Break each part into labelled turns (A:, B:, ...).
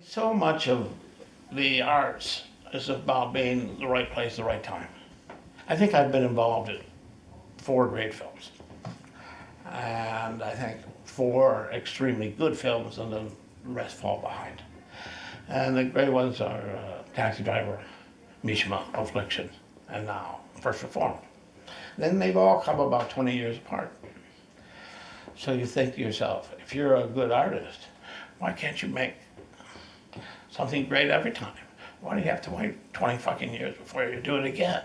A: So much of the arts is about being the right place, the right time. I think I've been involved in 4 great films. And I think 4 extremely good films, and then the rest fall behind. And the great ones are Taxi Driver, Mishima, Affliction, and now First Reform. Then they've all come about 20 years apart. So you think to yourself, if you're a good artist, why can't you make something great every time? Why do you have to wait 20 fucking years before you do it again?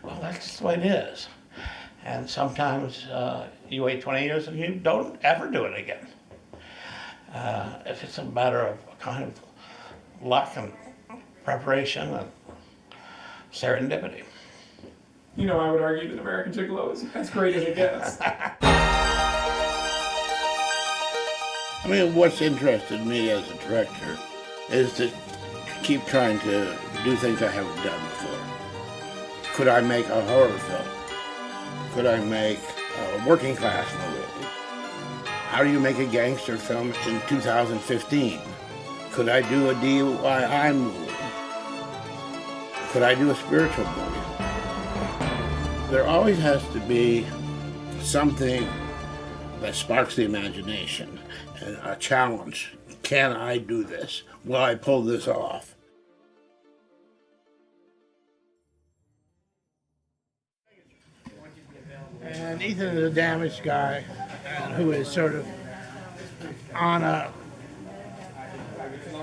A: Well, that's just the way it is. And sometimes you wait 20 years and you don't ever do it again. If it's a matter of kind of luck and preparation and serendipity.
B: You know, I would argue that American Gigolo is as great as it gets.
C: I mean, what's interested me as a director is to keep trying to do things I haven't done before. Could I make a horror film? Could I make a working class movie? How do you make a gangster film in 2015? Could I do a DIY movie? Could I do a spiritual movie? There always has to be something that sparks the imagination, and a challenge. Can I do this? Will I pull this off? And Ethan is a damaged guy who is sort of on a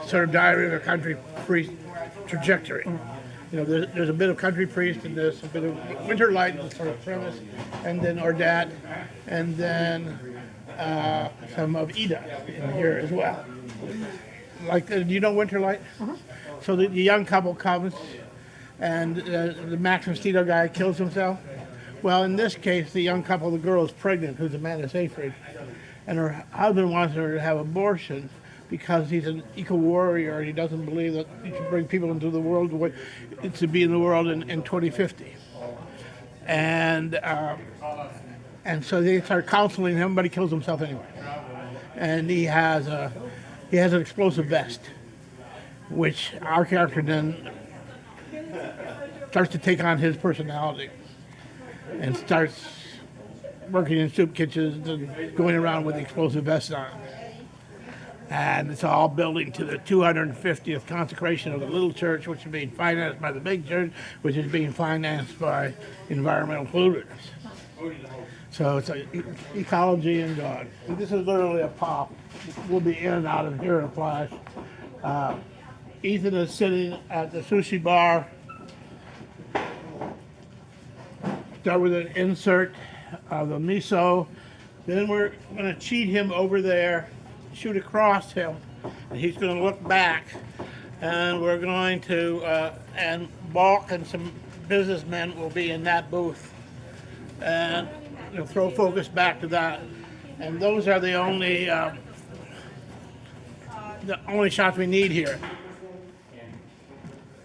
C: sort of Diary of a Country Priest trajectory. You know, there's a bit of Country Priest in this, a bit of Winter Light is sort of premise, and then Ordat, and then some of Ida in here as well. Like, do you know Winter Light? Uh-huh. So the young couple comes, and the Max Mosquito guy kills himself. Well, in this case, the young couple, the girl is pregnant, who's Amanda Seyfried, and her husband wants her to have abortion because he's an eco-warrior and he doesn't believe that you should bring people into the world the way it's to be in the world in 2050. And so they start counseling him, but he kills himself anyway. And he has an explosive vest, which our character then starts to take on his personality and starts working in soup kitchens and going around with the explosive vest on. And it's all building to the 250th consecration of the little church, which is being financed by the big church, which is being financed by environmental polluters. So it's ecology and God. This is literally a pop. We'll be in and out of here in a flash. Ethan is sitting at the sushi bar. Start with an insert of the miso. Then we're going to cheat him over there, shoot across him, and he's going to look back. And we're going to, and Balk and some businessmen will be in that booth. And we'll throw focus back to that. And those are the only shots we need here.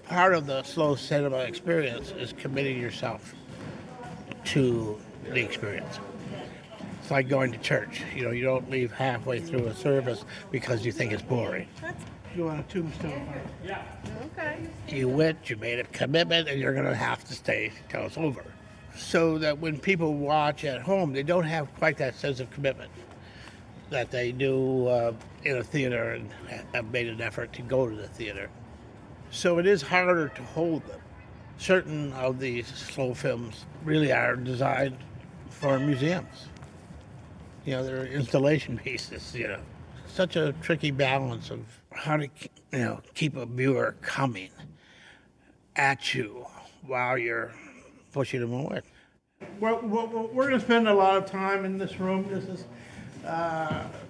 C: Part of the slow cinema experience is committing yourself to the experience. It's like going to church. You know, you don't leave halfway through a service because you think it's boring. You want a tombstone? Yeah. Okay. You went, you made a commitment, and you're going to have to stay till it's over. So that when people watch at home, they don't have quite that sense of commitment that they do in a theater and have made an effort to go to the theater. So it is harder to hold them. Certain of these slow films really are designed for museums. You know, they're installation pieces, you know. Such a tricky balance of how to, keep a viewer coming at you while you're pushing them away. We're going to spend a lot of time in this room. This is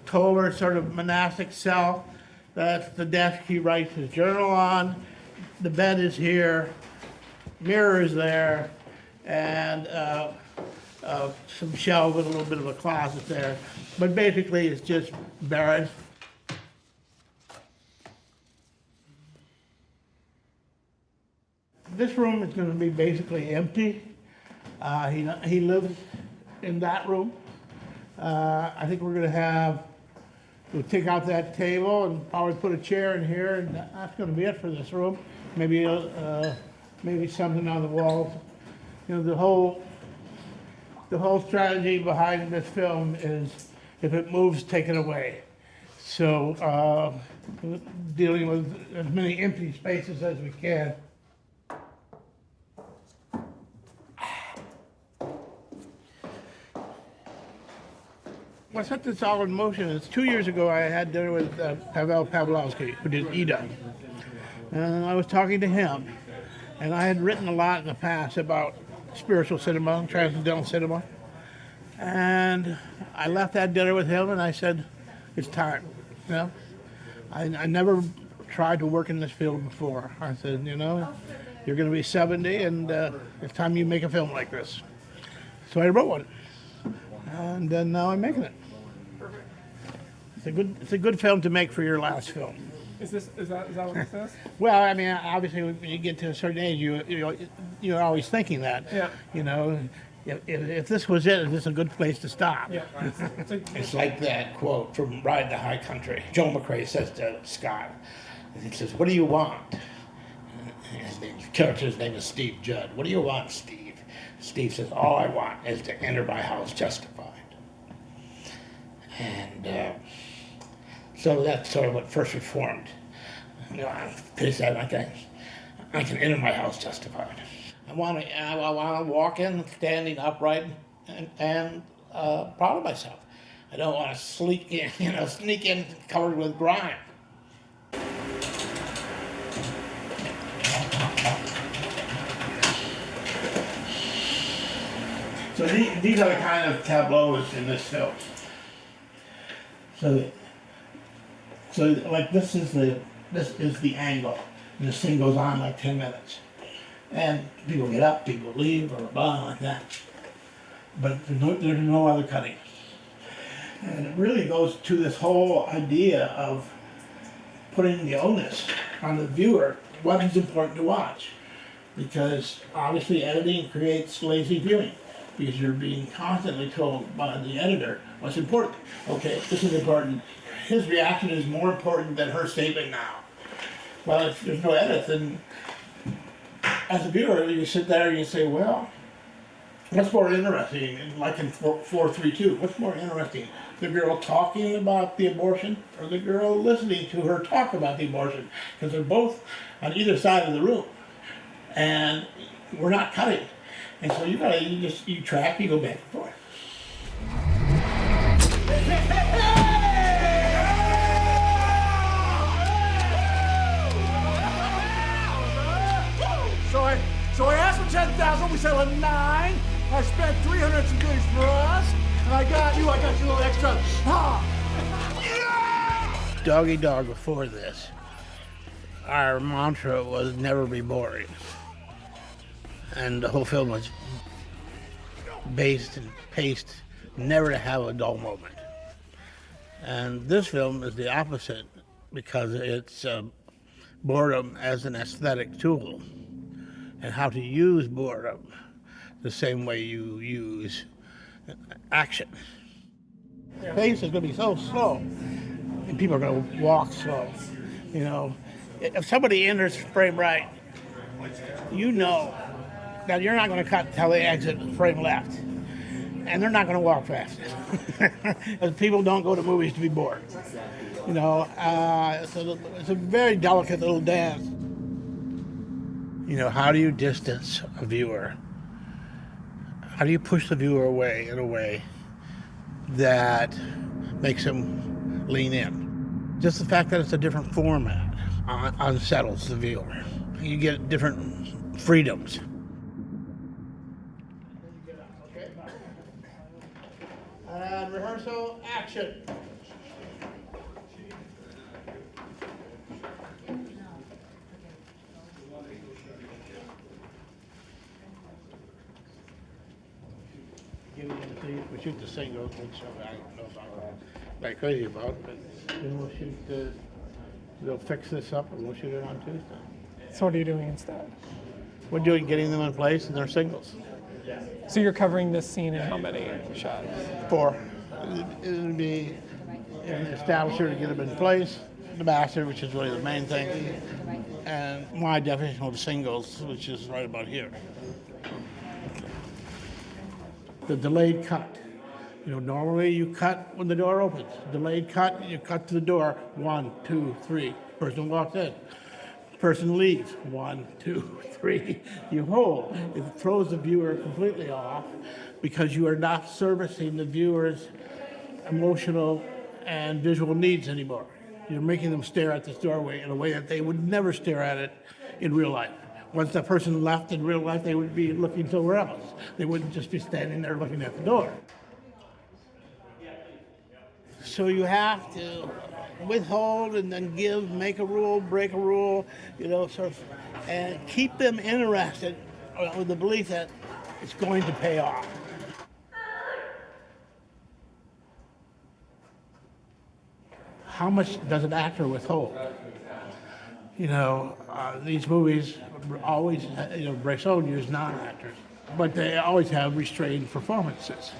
C: Toller's sort of monastic cell. That's the desk he writes his journal on. The bed is here. Mirror is there, and some shelves with a little bit of a closet there. But basically, it's just barrels. This room is going to be basically empty. He lives in that room. I think we're going to have we'll take out that table and probably put a chair in here, and that's gonna be it for this room. Maybe, maybe something on the walls. You know, the whole strategy behind this film is if it moves, take it away. So, dealing with as many empty spaces as we can. What set this all in motion is 2 years ago I had dinner with Pavel Pavlovsky, who did Ida. And I was talking to him, and I had written a lot in the past about spiritual cinema, transcendental cinema. And I left that dinner with him and I said, it's time. You know, I never tried to work in this field before. I said, you know, you're going to be 70 and it's time you make a film like this. So I wrote one. And then now I'm making it. It's a good film to make for your last film.
B: Is that what this is?
C: Well, I mean, obviously, when you get to a certain age, you're always thinking that.
B: Yeah.
C: You know, if this was it, is this a good place to stop?
B: Yeah.
A: It's like that quote from Ride the High Country. Joe McCrea says to Scott, and he says, "What do you want?" His character's name is Steve Judd. "What do you want, Steve?" Steve says, "All I want is to enter my house justified." And so that's sort of what First Reformed. You know, I pitched that I can enter my house justified. I want to walk in standing upright and proud of myself. I don't want to sneak in covered with grime. So these are the kind of tableaus in this film. So like this is the angle. And this thing goes on like 10 minutes. And people get up, people leave, or blah, like that. But there's no other cutting. And it really goes to this whole idea of putting the onus on the viewer, what is important to watch. Because obviously editing creates lazy viewing. Because you're being constantly told by the editor what's important. Okay, this is important. His reaction is more important than her statement now. Well, if there's no edit, then as a viewer, you sit there and you say, well, what's more interesting? Like in 432, what's more interesting? The girl talking about the abortion or the girl listening to her talk about the abortion? Because they're both on either side of the room. And we're not cutting. And so you track, you go back and forth.
D: So I asked for 10,000, we settled at 9. I spent 300 some goodies for us, and I got you a little extra. Yeah!
C: Doggy Dog before this, our mantra was never be boring. And the whole film was based and paced never to have a dull moment. And this film is the opposite because it's boredom as an aesthetic tool and how to use boredom the same way you use action. The pace is going to be so slow and people are going to walk slow. You know, if somebody enters frame right, you know that you're not going to cut until they exit frame left. And they're not going to walk fast. Because people don't go to movies to be bored. You know, so it's a very delicate little dance. You know, how do you distance a viewer? How do you push the viewer away in a way that makes them lean in? Just the fact that it's a different format unsettles the viewer. You get different freedoms. And rehearsal, action. We shoot the single, which I don't know about that crazy about, but then we'll shoot they'll fix this up and we'll shoot it on Tuesday.
B: So what are you doing instead?
C: We're getting them in place and they're singles.
B: So you're covering this scene in how many shots?
C: 4. It'll be and the establisher to get them in place, the master, which is really the main thing, and my definition of singles, which is right about here. The delayed cut. You know, normally you cut when the door opens. Delayed cut, you cut to the door, 1, 2, 3. Person walks in. Person leaves, 1, 2, 3. You hold. It throws the viewer completely off because you are not servicing the viewer's emotional and visual needs anymore. You're making them stare at this doorway in a way that they would never stare at it in real life. Once that person left in real life, they would be looking somewhere else. They wouldn't just be standing there looking at the door. So you have to withhold and then give, make a rule, break a rule, you know, sort of, and keep them interested with the belief that it's going to pay off. How much does an actor withhold? You know, these movies always, you know, Bresson used non-actors, but they always have restrained performances.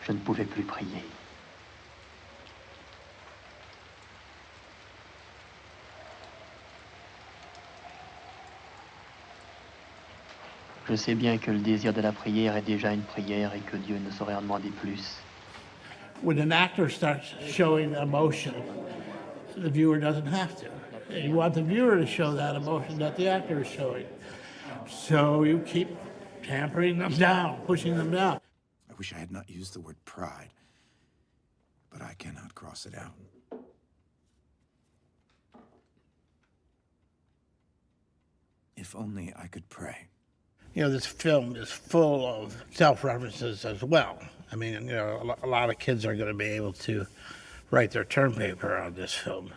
E: Je ne pouvais plus prier. Je sais bien que le désir de la prière est déjà une prière et que Dieu ne saurait en demander plus.
C: When an actor starts showing emotion, the viewer doesn't have to. You want the viewer to show that emotion that the actor is showing. So you keep tampering them down, pushing them down.
F: I wish I had not used the word pride, but I cannot cross it out. If only I could pray.
C: You know, this film is full of self-references as well. I mean, you know, a lot of kids are going to be able to write their term paper on this film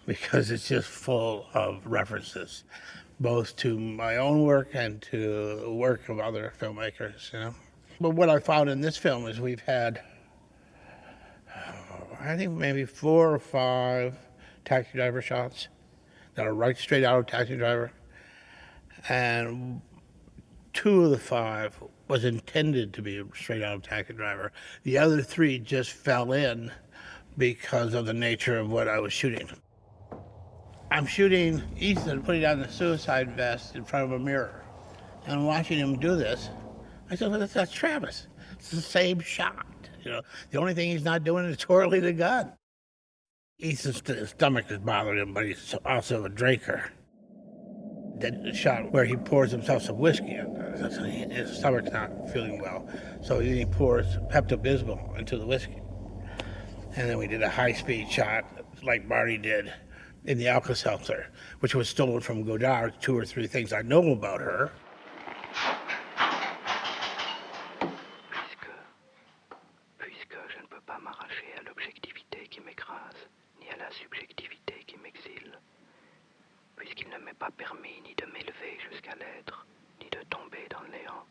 C: because it's just full of references, both to my own work and to the work of other filmmakers, you know. But what I found in this film is we've had, I think maybe 4 or 5 Taxi Driver shots that are right straight out of Taxi Driver. And 2 of the 5 was intended to be straight out of Taxi Driver. The other 3 just fell in because of the nature of what I was shooting. I'm shooting Ethan putting on the suicide vest in front of a mirror. And I'm watching him do this. I said, well, that's Travis. It's the same shot. You know, the only thing he's not doing is twirling the gun. Ethan's stomach is bothering him, but he's also a drinker. That shot where he pours himself some whiskey in. His stomach's not feeling well. So he pours Pepto-Bismol into the whiskey. And then we did a high-speed shot like Marty did in the Alka-Seltzer, which was stolen from Godard, 2 or 3 things I know about her.
E: Puisque je ne peux pas m'arracher à l'objectivité qui m'écrase, ni à la subjectivité qui m'exile, puisqu'il ne m'est pas permis ni de m'élever jusqu'à l'être, ni de tomber dans le néant.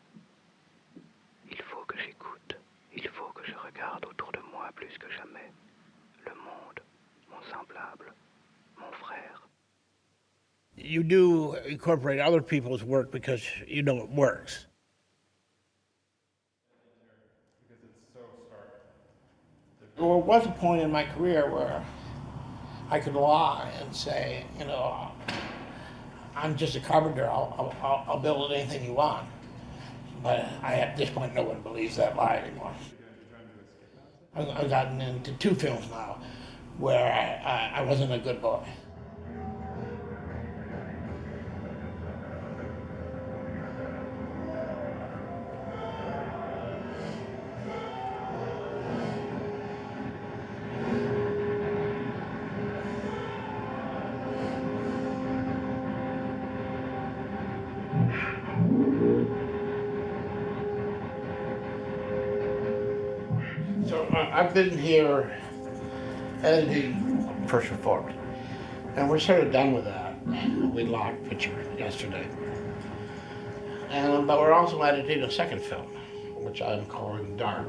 E: Il faut que j'écoute, il faut que je regarde autour de moi plus que jamais. Le monde, mon semblable, mon frère.
C: You do incorporate other people's work because you know it works. There was a point in my career where I could lie and say, you know, I'm just a carpenter, I'll build anything you want. But at this point, no one believes that lie anymore. I've gotten into 2 films now where I wasn't a good boy. So I've been here editing First Reformed, and we're sort of done with that. We locked picture yesterday. But we're also editing a second film, which I'm calling Dark.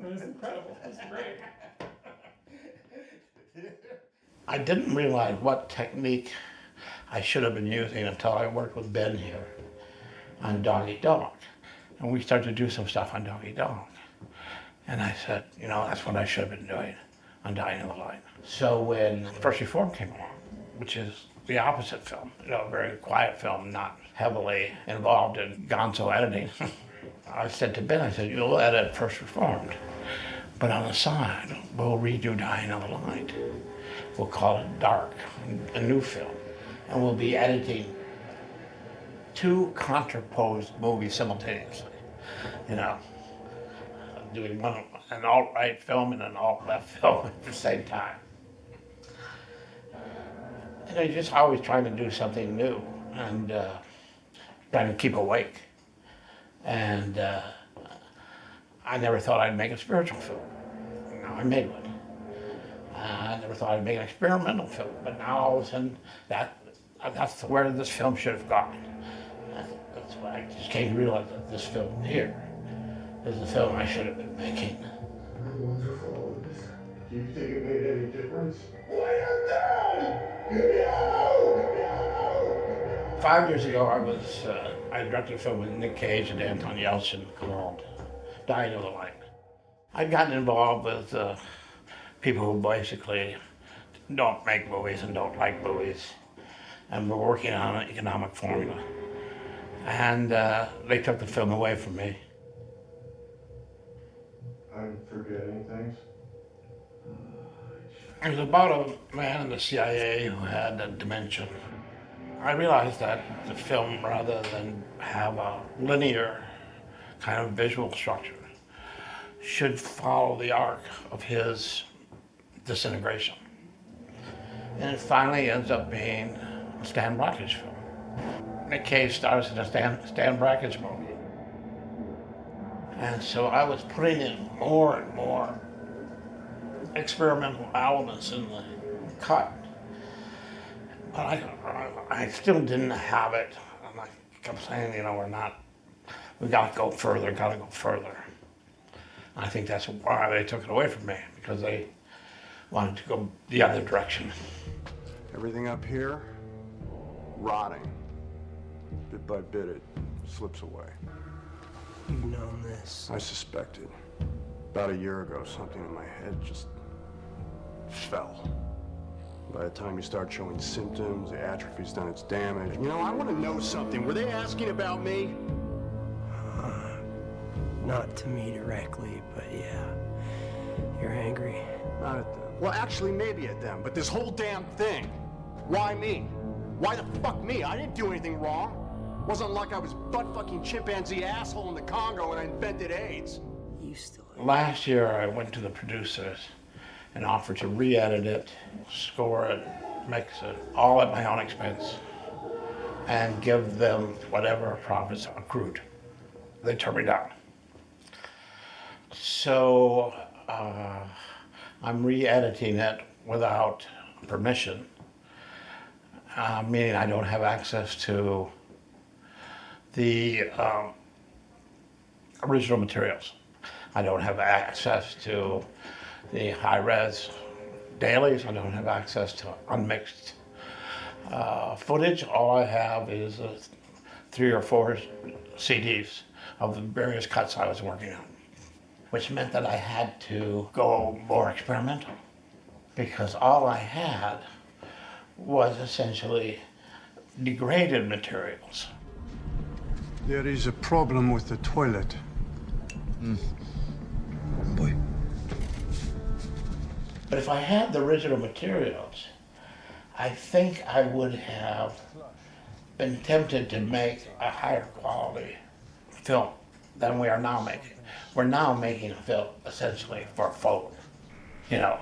B: That's incredible. That's great.
C: I didn't realize what technique I should have been using until I worked with Ben here on Dog Eat Dog.
A: And we started to do some stuff on Doggy Dog. And I said, you know, that's what I should have been doing on Dying in the Light. So when First Reform came along, which is the opposite film, you know, a very quiet film, not heavily involved in gonzo editing, I said to Ben, I said, you'll edit First Reformed, but on the side, we'll redo Dying in the Light. We'll call it Dark, a new film. And we'll be editing 2 contraposed movies simultaneously, you know, doing an alt-right film and an alt-left film at the same time. And I just always trying to do something new and trying to keep awake. And I never thought I'd make a spiritual film. Now I made one. I never thought I'd make an experimental film, but now all of a sudden that's where this film should have gone. That's why I just came to realize that this film here is the film I should have been making.
G: Wonderful. Do you think it made any difference? What is that? No!
A: 5 years ago, I directed a film with Nick Cage and Anton Yelchin called Dying in the Light. I'd gotten involved with people who basically don't make movies and don't like movies, and were working on an economic formula. And they took the film away from me.
G: I'm forgetting things.
A: It was about a man in the CIA who had dementia. I realized that the film, rather than have a linear kind of visual structure, should follow the arc of his disintegration. And it finally ends up being a Stan Brakhage film. Nick Cage stars in a Stan Brakhage movie. And so I was putting in more and more experimental elements in the cut. But I still didn't have it. And I kept saying, you know, we gotta go further, gotta go further. And I think that's why they took it away from me, because they wanted to go the other direction.
H: Everything up here, rotting. Bit by bit, it slips away.
I: You've known this.
H: I suspected. About a year ago, something in my head just fell. By the time you start showing symptoms, the atrophy's done its damage. You know, I want to know something. Were they asking about me?
I: Not to me directly, but yeah. You're angry.
H: Not at them. Well, actually, maybe at them, but this whole damn thing. Why me? Why the fuck me? I didn't do anything wrong. Wasn't like I was butt-fucking chimpanzee asshole in the Congo and I invented AIDS.
I: You still...
A: Last year, I went to the producers and offered to re-edit it, score it, mix it, all at my own expense, and give them whatever profits accrued. They turned me down. So I'm re-editing it without permission, meaning I don't have access to the original materials. I don't have access to the high-res dailies. I don't have access to unmixed footage. All I have is 3 or 4 CDs of the various cuts I was working on, which meant that I had to go more experimental, because all I had was essentially degraded materials.
H: There is a problem with the toilet.
F: Boy.
A: But if I had the original materials, I think I would have been tempted to make a higher quality film than we are now making. We're now making a film essentially for a phone. You know,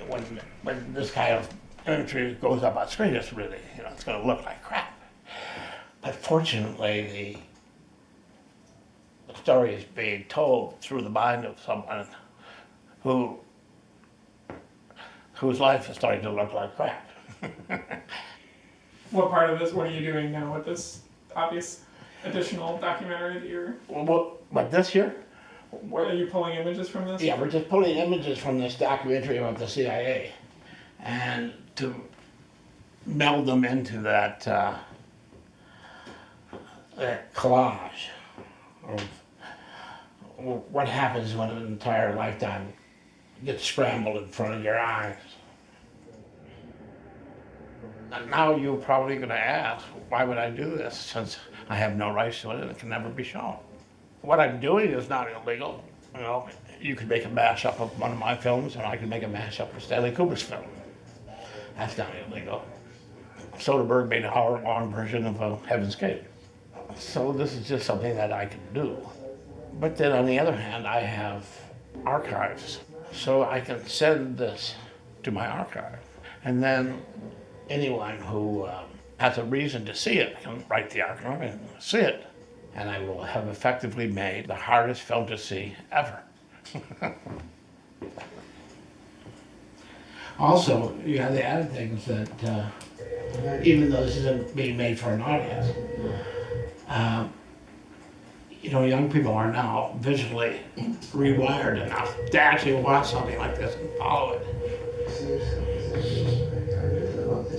A: when this kind of imagery goes up on screen, it's really, you know, it's going to look like crap. But fortunately, the story is being told through the mind of someone whose life is starting to look like crap.
B: What part of this, what are you doing now with this obvious additional documentary that you're...
A: But this year?
B: Are you pulling images from this?
A: Yeah, we're just pulling images from this documentary about the CIA and to meld them into that collage of what happens when an entire lifetime gets scrambled in front of your eyes. And now you're probably going to ask, why would I do this since I have no rights to it and it can never be shown? What I'm doing is not illegal. You know, you could make a mashup of one of my films, and I could make a mashup of Stanley Kubrick's film. That's not illegal. Soderbergh made a hour-long version of Heaven's Gate. So this is just something that I can do. But then on the other hand, I have archives. So I can send this to my archive. And then anyone who has a reason to see it can write the archive and see it. And I will have effectively made the hardest film to see ever. Also, you have the added things that even though this isn't being made for an audience, you know, young people are now visually rewired enough to actually watch something like this and follow it.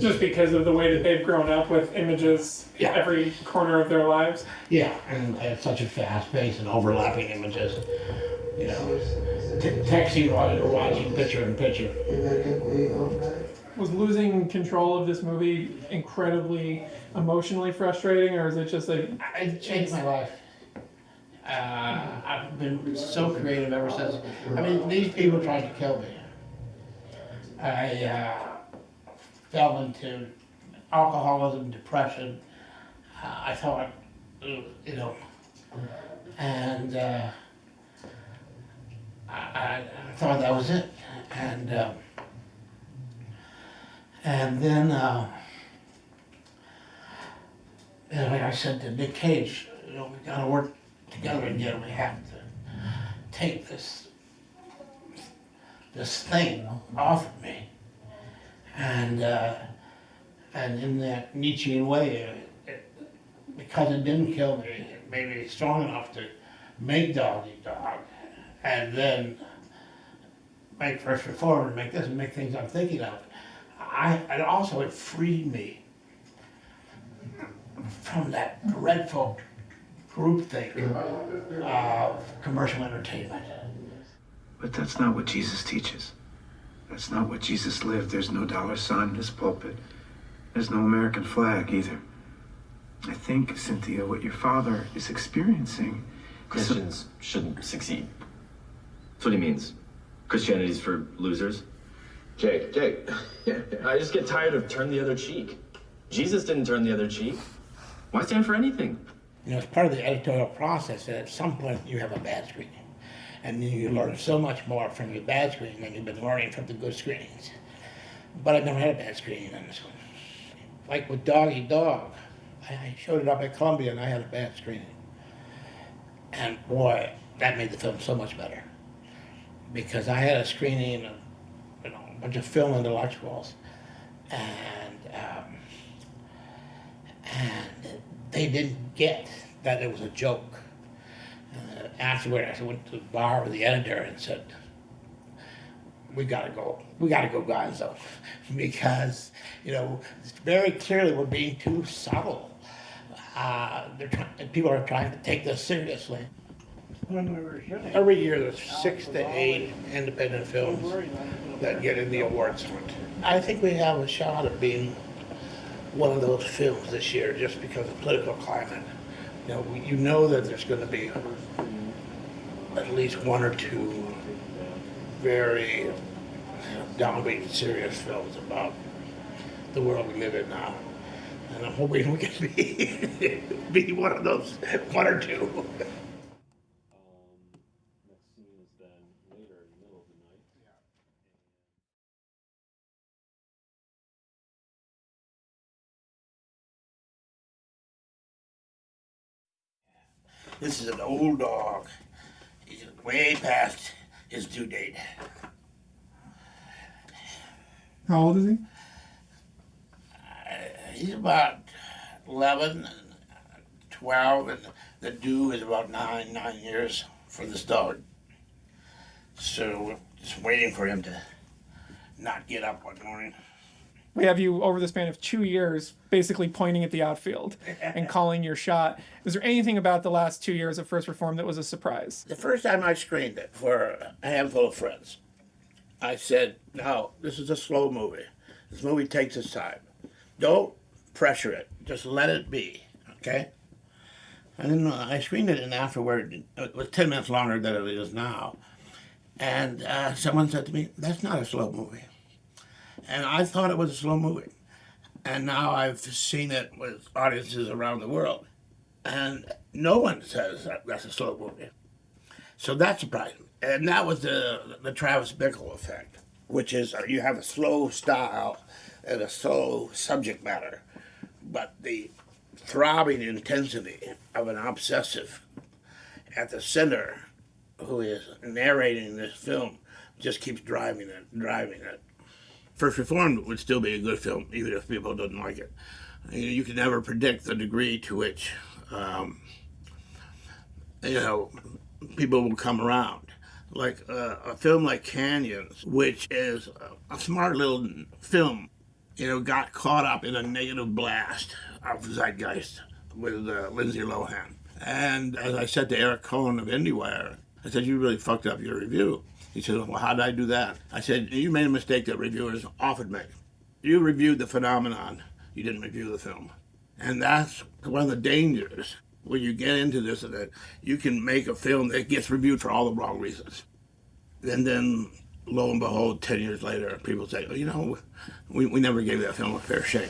B: Just because of the way that they've grown up with images
A: Yeah.
B: every corner of their lives.
A: Yeah, and at such a fast pace and overlapping images, you know, texting while you're watching picture in picture.
B: Was losing control of this movie incredibly emotionally frustrating, or is it just like...
A: It changed my life. I've been so creative ever since. I mean, these people tried to kill me. I fell into alcoholism, depression. I thought, you know, and I thought that was it. And then, like I said to Nick Cage, you know, we gotta work together again. We have to take this thing off of me. And in that Nietzschean way, because it didn't kill me, it made me strong enough to make Dog Eat Dog, and then make First Reform and make this and make things I'm thinking of. And also it freed me from that dreadful groupthink of commercial entertainment.
F: But that's not what Jesus teaches. That's not what Jesus lived. There's no dollar sign in his pulpit. There's no American flag either. I think, Cynthia, what your father is experiencing...
J: Christians shouldn't succeed. That's what he means. Christianity's for losers. Jake, I just get tired of turn the other cheek. Jesus didn't turn the other cheek. Why stand for anything?
A: You know, it's part of the editorial process that at some point you have a bad screening. And then you learn so much more from your bad screening than you've been learning from the good screenings. But I've never had a bad screening on this one. Like with Dog Eat Dog, I showed it up at Columbia and I had a bad screening. And boy, that made the film so much better. Because I had a screening of, you know, a bunch of film intellectuals, and they didn't get that it was a joke. Afterward, I went to the bar with the editor and said, we gotta go gonzo, because, you know, very clearly we're being too subtle. People are trying to take this seriously. Every year there's 6 to 8 independent films that get in the awards hunt. I think we have a shot at being one of those films this year just because of political climate. You know that there's going to be at least 1 or 2 very downbeat, serious films about the world we live in now. And I'm hoping we can be one of those 1 or 2. This is an old dog. He's way past his due date.
B: How old is he?
A: He's about 11, 12, and the due is about 9 years for this dog. So we're just waiting for him to not get up one morning.
B: We have you over the span of 2 years basically pointing at the outfield and calling your shot. Was there anything about the last 2 years of First Reform that was a surprise?
C: The first time I screened it for a handful of friends, I said, no, this is a slow movie. This movie takes its time. Don't pressure it. Just let it be, okay? And then I screened it, and afterward, it was 10 minutes longer than it is now. And someone said to me, that's not a slow movie. And I thought it was a slow movie. And now I've seen it with audiences around the world. And no one says that's a slow movie. So that surprised me. And that was the Travis Bickle effect, which is you have a slow style and a slow subject matter, but the throbbing intensity of an obsessive at the center who is narrating this film just keeps driving it. First Reformed would still be a good film, even if people didn't like it. You can never predict the degree to which, people will come around. Like a film like Canyons, which is a smart little film, got caught up in a negative blast of zeitgeist with Lindsay Lohan. And as I said to Eric Cohen of IndieWire, I said, you really fucked up your review. He said, well, how did I do that? I said, you made a mistake that reviewers often make. You reviewed the phenomenon. You didn't review the film. And that's one of the dangers when you get into this, that you can make a film that gets reviewed for all the wrong reasons. And then, lo and behold, 10 years later, people say, oh, we never gave that film a fair shake.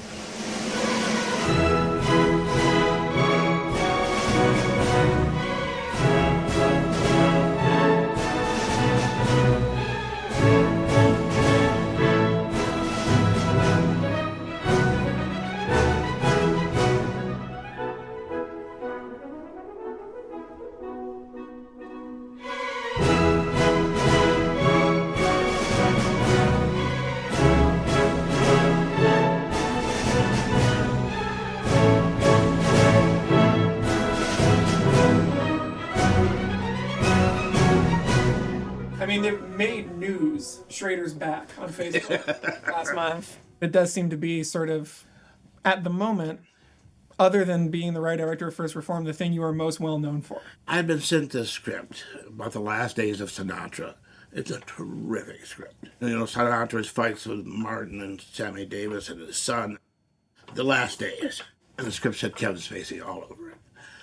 B: They made news, Schrader's back on Facebook last month. It does seem to be sort of, at the moment, other than being the writer director of First Reform, the thing you are most well known for.
C: I've been sent this script about the last days of Sinatra. It's a terrific script. Sinatra's fights with Martin and Sammy Davis and his son, the last days. And the script said Kevin Spacey all over it.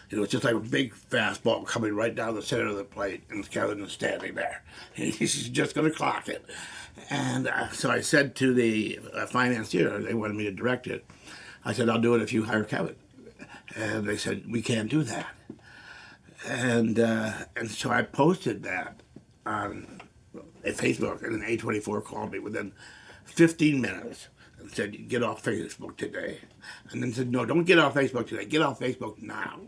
C: It's just like a big fastball coming right down the center of the plate, and Kevin is standing there. He's just going to clock it. And so I said to the financier, they wanted me to direct it, I said, I'll do it if you hire Kevin. And they said, we can't do that. And so I posted that on Facebook, and then A24 called me within 15 minutes and said, get off Facebook today. And then said, no, don't get off Facebook today. Get off Facebook now.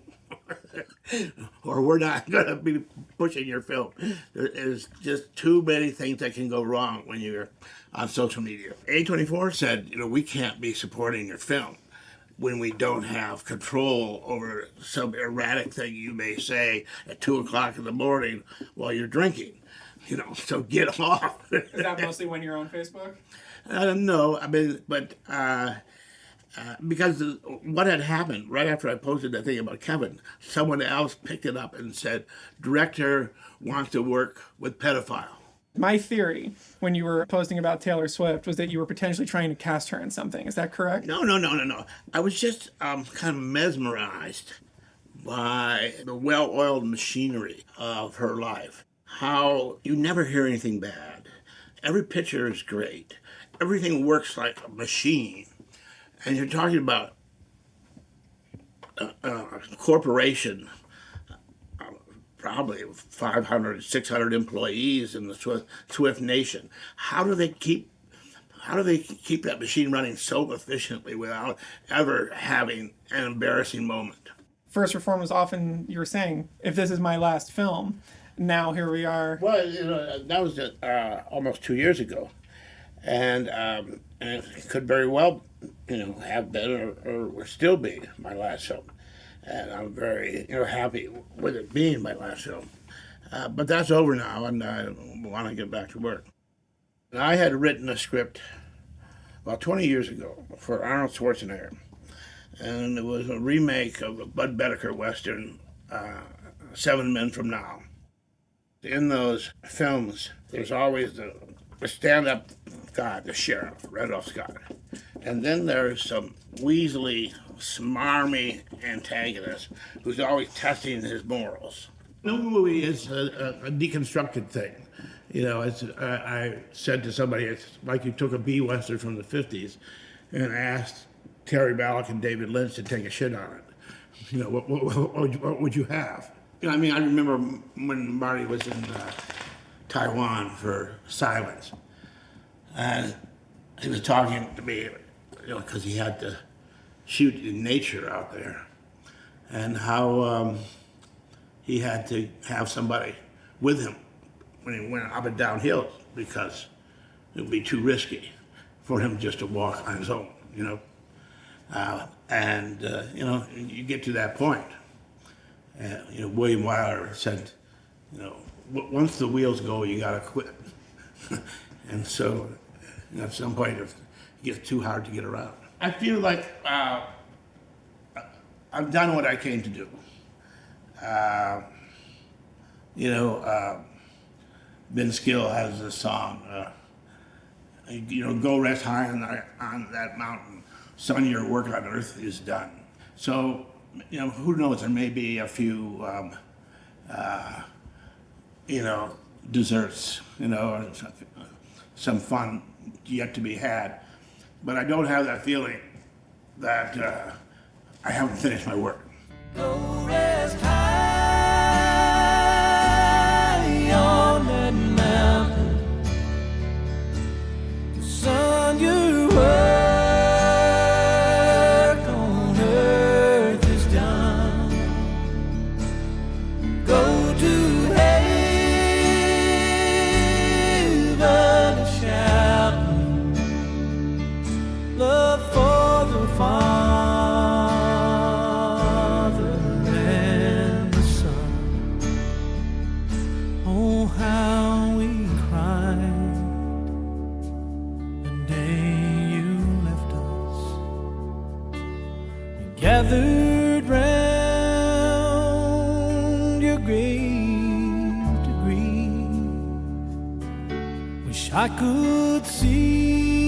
C: Or we're not going to be pushing your film. There's just too many things that can go wrong when you're on social media. A24 said, we can't be supporting your film when we don't have control over some erratic thing you may say at 2 o'clock in the morning while you're drinking. So get off.
B: Is that mostly when you're on Facebook?
C: No, but because what had happened right after I posted that thing about Kevin, someone else picked it up and said, director wants to work with pedophile.
B: My theory, when you were posting about Taylor Swift, was that you were potentially trying to cast her in something. Is that correct?
C: No. I was just kind of mesmerized by the well-oiled machinery of her life. How you never hear anything bad. Every picture is great. Everything works like a machine. And you're talking about a corporation, probably 500, 600 employees in the Swift Nation. How do they keep that machine running so efficiently without ever having an embarrassing moment?
B: First Reform was often, you were saying, if this is my last film, now here we are.
C: Well, that was almost 2 years ago. And it could very well, have been or still be my last film. And I'm very, happy with it being my last film. But that's over now, and I want to get back to work. And I had written a script, about 20 years ago for Arnold Schwarzenegger. And it was a remake of a Bud Bedecker Western, 7 Men from Now. In those films, there's always the stand-up guy, the sheriff, Randolph Scott. And then there's some weaselly, smarmy antagonist who's always testing his morals. No movie is a deconstructed thing. You know, as I said to somebody, it's like you took a B-Western from the 50s and asked Terry Malick and David Lynch to take a shit on it. You know, what would you have? You know, I mean, I remember when Marty was in Taiwan for Silence, and he was talking to me, you know, because he had to shoot in nature out there, and how he had to have somebody with him when he went up and down hills because it would be too risky for him just to walk on his own, you know. You know, you get to that point. You know, William Wyler said, you know, once the wheels go, you got to quit. And so, you know, at some point, it gets too hard to get around. I feel like I've done what I came to do. You know, Ben Skill has this song, you know, go rest high on that mountain. Son, your work on earth is done. So, you know, who knows, there may be a few, you know, desserts, you know, or some fun yet to be had. But I don't have that feeling that I haven't finished my work.
K: Go rest high on that mountain. The sun, your work on earth is done. Go to heaven shouting, love for the Father and the Son. Oh, how we cried the day you left us. We gathered round your grave to grieve. Wish I could see